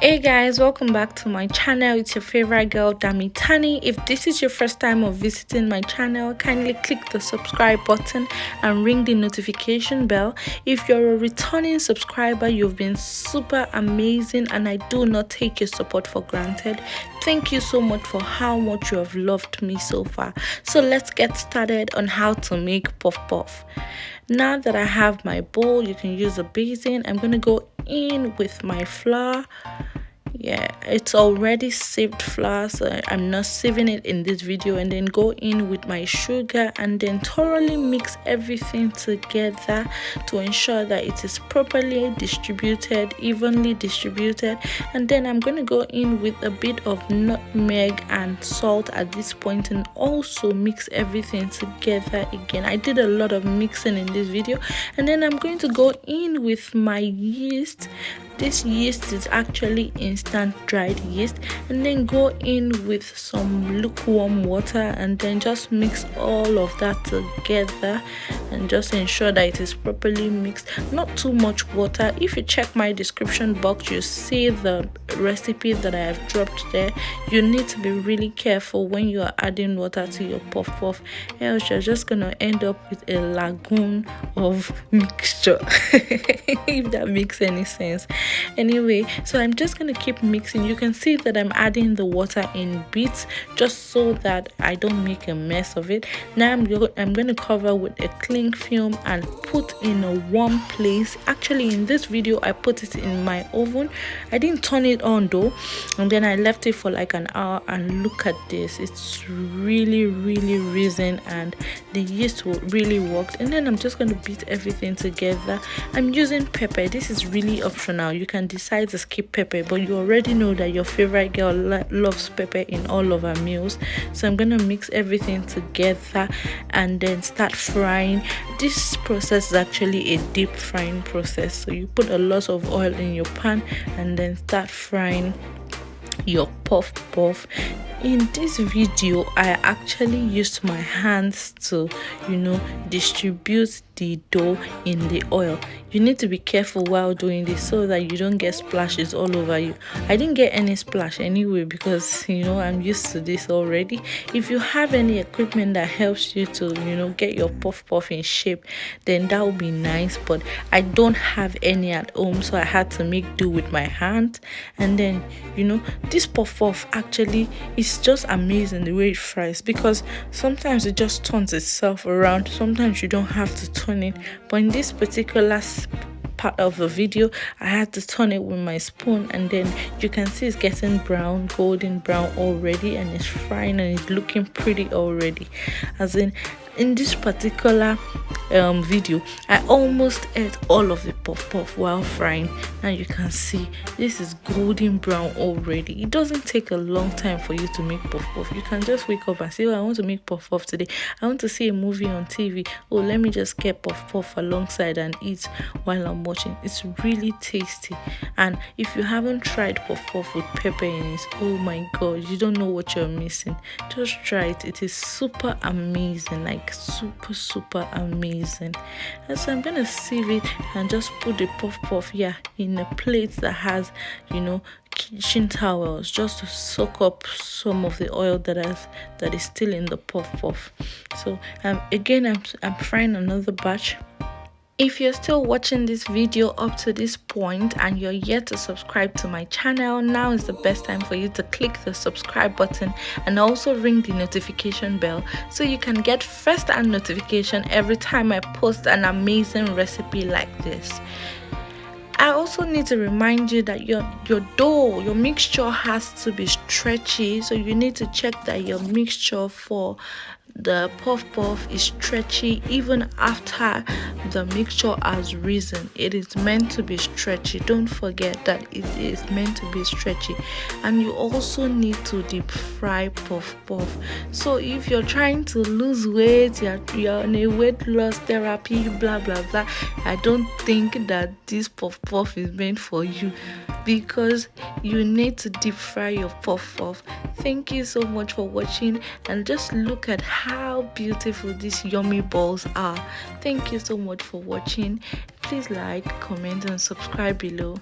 Hey guys, welcome back to my channel. It's your favorite girl, Dammy Tanny. If this is your first time of visiting my channel, kindly click the subscribe button and ring the notification bell. If you're a returning subscriber, you've been super amazing and I do not take your support for granted. Thank you so much for how much you have loved me so far. So let's get started on how to make puff puff. Now that I have my bowl, you can use a basin. I'm going to go in with my flour. Yeah, it's already sieved flour, so I'm not sieving it in this video. And then go in with my sugar and then thoroughly mix everything together to ensure that it is properly distributed, evenly distributed. And then I'm going to go in with a bit of nutmeg and salt at this point and also mix everything together again. I did a lot of mixing in this video. And then I'm going to go in with my yeast. This yeast is actually instant dried yeast, and then go in with some lukewarm water and then just mix all of that together and just ensure that it is properly mixed. Not too much water. If you check my description box, you see the recipe that I have dropped there. You need to be really careful when you are adding water to your puff puff, else you're just gonna end up with a lagoon of mixture. If that makes any sense. Anyway, so I'm just going to keep mixing. You can see that I'm adding the water in bits just so that I don't make a mess of it. Now I'm going to cover with a cling film and put in a warm place. Actually, in this video I put it in my oven. I didn't turn it on though, and then I left it for like an hour, and look at this. It's really risen and the yeast really worked. And then I'm just going to beat everything together. I'm using pepper. This is really optional. You can decide to skip pepper, but you already know that your favorite girl loves pepper in all of her meals. So I'm gonna mix everything together and then start frying. This process is actually a deep frying process, so you put a lot of oil in your pan and then start frying your puff puff. In this video I actually used my hands to distribute the dough in the oil. You need to be careful while doing this so that you don't get splashes all over you. I didn't get any splash anyway because I'm used to this already. If you have any equipment that helps you to get your puff puff in shape, then that would be nice, but I don't have any at home, so I had to make do with my hand. And then this puff puff actually is just amazing the way it fries, because sometimes it just turns itself around, sometimes you don't have to turn it, but in this particular part of the video I had to turn it with my spoon, and then you can see it's getting brown, golden brown already, and it's frying and it's looking pretty already. As in this particular video I almost ate all of the puff puff while frying. Now you can see this is golden brown already. It doesn't take a long time for you to make puff puff. You can just wake up and say, oh, I want to make puff puff today, I want to see a movie on TV, oh, let me just get puff puff alongside and eat while I'm watching. It's really tasty. And if you haven't tried puff puff with pepper in it, oh my god, you don't know what you're missing. Just try it. It is super amazing, like super amazing. And so I'm gonna sieve it and just put the puff puff in a plate that has kitchen towels, just to soak up some of the oil that is still in the puff puff. So again I'm frying another batch. If you're still watching this video up to this point and you're yet to subscribe to my channel, now is the best time for you to click the subscribe button and also ring the notification bell so you can get first-hand notification every time I post an amazing recipe like this. I also need to remind you that your dough, your mixture has to be stretchy, so you need to check that your mixture for the puff puff is stretchy even after the mixture has risen. It is meant to be stretchy. Don't forget that it is meant to be stretchy. And you also need to deep fry puff puff. So if you're trying to lose weight, you're on a weight loss therapy, blah blah blah, I don't think that this puff puff is meant for you, because you need to deep fry your puff puff. Thank you so much for watching, and just look at how beautiful these yummy balls are. Thank you so much for watching. Please like, comment and subscribe below.